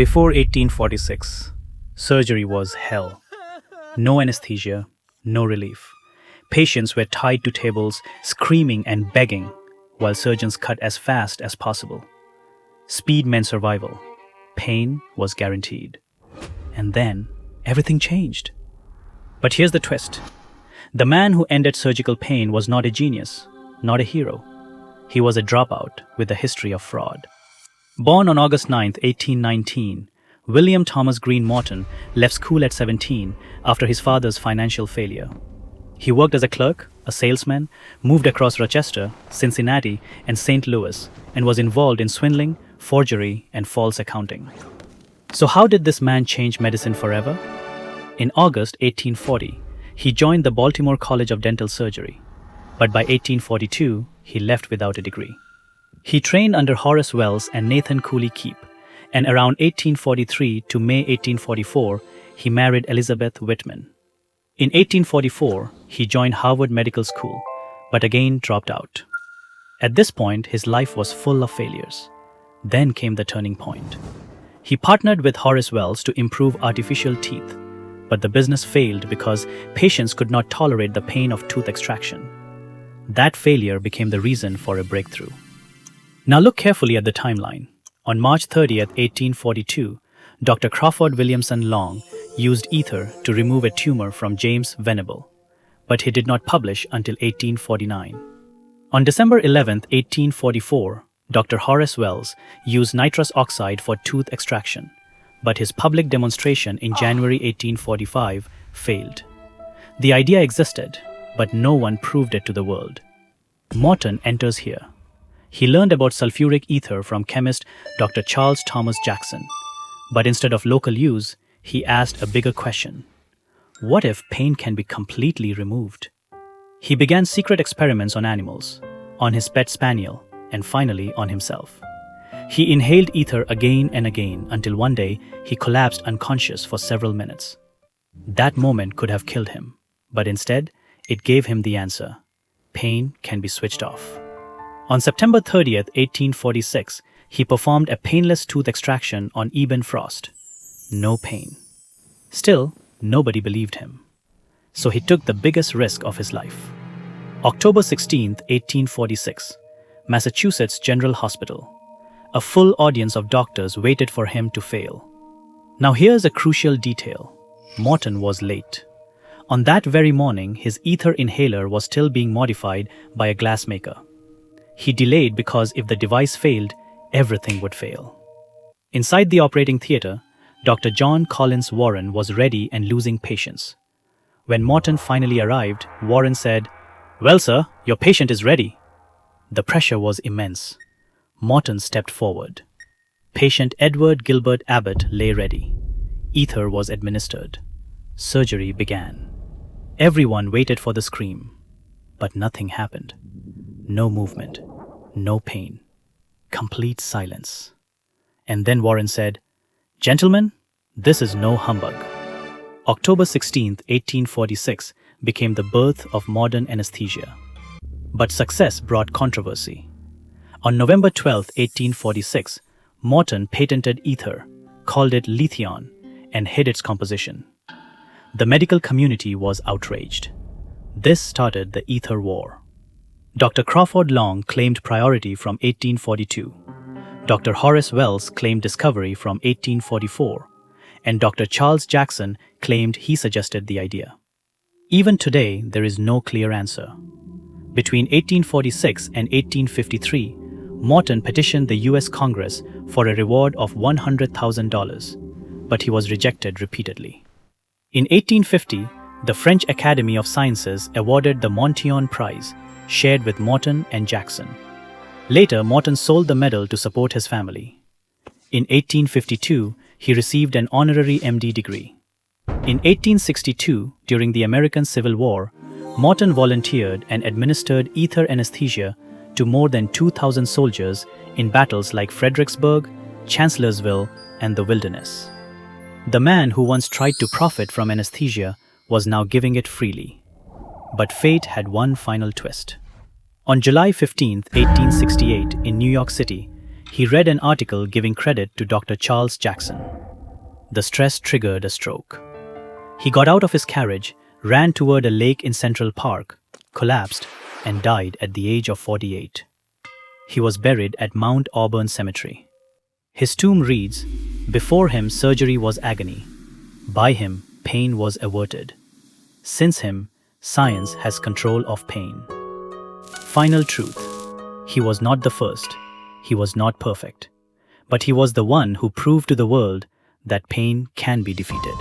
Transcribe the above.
Before 1846, surgery was hell. No anesthesia, no relief. Patients were tied to tables, screaming and begging, while surgeons cut as fast as possible. Speed meant survival. Pain was guaranteed. And then, everything changed. But here's the twist. The man who ended surgical pain was not a genius, not a hero. He was a dropout with a history of fraud. Born on August 9, 1819, William Thomas Green Morton left school at 17 after his father's financial failure. He worked as a clerk, a salesman, moved across Rochester, Cincinnati, and St. Louis, and was involved in swindling, forgery, and false accounting. So how did this man change medicine forever? In August 1840, he joined the Baltimore College of Dental Surgery, but by 1842, he left without a degree. He trained under Horace Wells and Nathan Cooley Keep, and around 1843 to May 1844, he married Elizabeth Whitman. In 1844, he joined Harvard Medical School, but again dropped out. At this point, his life was full of failures. Then came the turning point. He partnered with Horace Wells to improve artificial teeth, but the business failed because patients could not tolerate the pain of tooth extraction. That failure became the reason for a breakthrough. Now look carefully at the timeline. On March 30th, 1842, Dr. Crawford Long used ether to remove a tumor from James Venable, but he did not publish until 1849. On December 11th, 1844, Dr. Horace Wells used nitrous oxide for tooth extraction, but his public demonstration in January 1845 failed. The idea existed, but no one proved it to the world. Morton enters here. He learned about sulfuric ether from chemist Dr. Charles Thomas Jackson, but instead of local use, he asked a bigger question. What if pain can be completely removed? He began secret experiments on animals, on his pet spaniel, and finally on himself. He inhaled ether again and again until one day he collapsed unconscious for several minutes. That moment could have killed him, but instead, it gave him the answer. Pain can be switched off. On September 30th, 1846, he performed a painless tooth extraction on Eben Frost. No pain. Still, nobody believed him. So he took the biggest risk of his life. October 16th, 1846, Massachusetts General Hospital. A full audience of doctors waited for him to fail. Now here's a crucial detail. Morton was late. On that very morning, his ether inhaler was still being modified by a glassmaker. He delayed because if the device failed, everything would fail. Inside the operating theater, Dr. John Collins Warren was ready and losing patience. When Morton finally arrived, Warren said, "Well, sir, your patient is ready." The pressure was immense. Morton stepped forward. Patient Edward Gilbert Abbott lay ready. Ether was administered. Surgery began. Everyone waited for the scream, but nothing happened. No movement, no pain, complete silence. And then Warren said, "Gentlemen, this is no humbug." October 16th, 1846 became the birth of modern anesthesia. But success brought controversy. On November 12th, 1846, Morton patented ether, called it lithion, and hid its composition. The medical community was outraged. This started the ether war. Dr. Crawford Long claimed priority from 1842. Dr. Horace Wells claimed discovery from 1844, and Dr. Charles Jackson claimed he suggested the idea. Even today, there is no clear answer. Between 1846 and 1853, Morton petitioned the U.S. Congress for a reward of $100,000, but he was rejected repeatedly. In 1850, the French Academy of Sciences awarded the Monthyon Prize, shared with Morton and Jackson. Later, Morton sold the medal to support his family. In 1852, he received an honorary MD degree. In 1862, during the American Civil War, Morton volunteered and administered ether anesthesia to more than 2,000 soldiers in battles like Fredericksburg, Chancellorsville, and the Wilderness. The man who once tried to profit from anesthesia was now giving it freely. But fate had one final twist. On July 15, 1868, in New York City, He read an article giving credit to Dr. Charles Jackson. The stress triggered a stroke. He got out of his carriage, ran toward a lake in Central Park, collapsed, and died at the age of 48. He was buried at Mount Auburn Cemetery. His tomb reads, "Before him surgery was agony. By him pain was averted. Since him, science has control of pain." Final truth. He was not the first. He was not perfect. But he was the one who proved to the world that pain can be defeated.